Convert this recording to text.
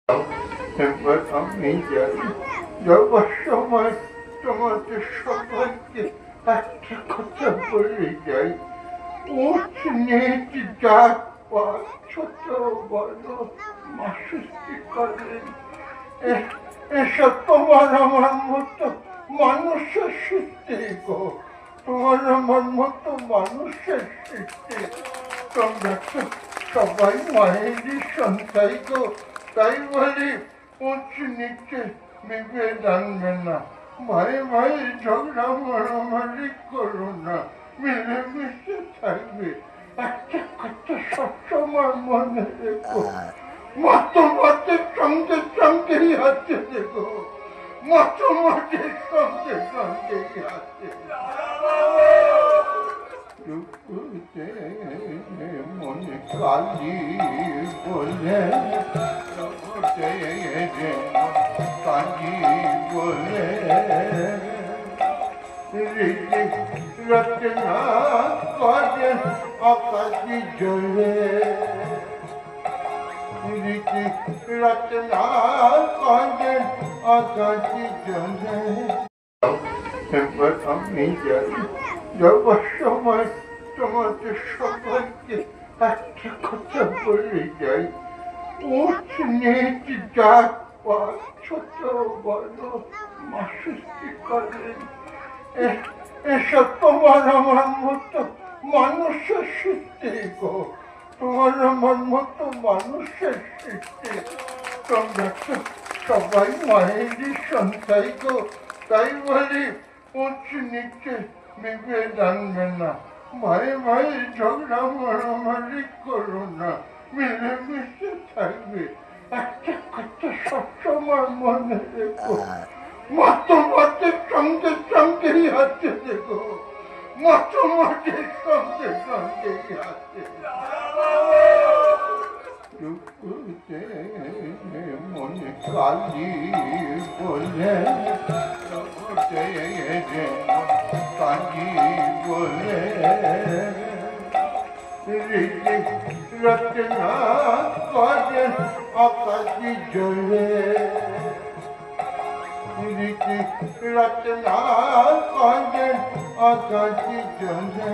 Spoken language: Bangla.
এবার আমি জানি যাওয়ার সময় তোমাদের সবাইকে একটা কথা বলে যাই, উঁচ নিচ জাত পাত ছোট বড় মাসুস্তি করেন, এসব তোমার আমার মতো মানুষের সৃষ্টি গো, তোমার আমার মতো মানুষের সৃষ্টি। তোমরা তো সবাই মায়েরই সন্তান গো, তাই বলি উঁচ নিচে বিভেদ আনবে না, মায়ে মায়ে ঝগড়া মারামারি করো না, মিলেমিশে থাকবে। একটা কথা সবসময় মনে রেখো, মা তোমাদের সঙ্গে সঙ্গেই আছে দেখো, মা তোমাদের সঙ্গে সঙ্গেই আছে। মনে কালি বলে কালি বলে রচনা করেন আকাশি জলে, রচনা করেন আকাশি জলে। এবার আমি জানি যাওয়ার সময় তোমাদের সবাইকে একটা কথা বলে যাই, উঁচ নিচ জাত পাত ছোট বড় মাসুস্তি করেন, এসব তোমার আমার মতো মানুষের সৃষ্টি গো, তোমার আমার মতো মানুষের সৃষ্টি। তোমরা তো সবাই মায়েরই সন্তান গো, তাই বলি উঁচ নিচে বিভেদ আনবে না, মায়ে মায়ে ঝগড়া মারামারি করো না, মিলেমিশে থাকবে। একটা কথা সবসময় মনে রেখো, মা তোমাদের সঙ্গে সঙ্গেই আছে দেখো, মা তোমাদের সঙ্গে সঙ্গেই আছে। মনে কালি বলে কালি বলে রচনা করেন আকাশি জলে, রচনা করেন আকাশি জলে।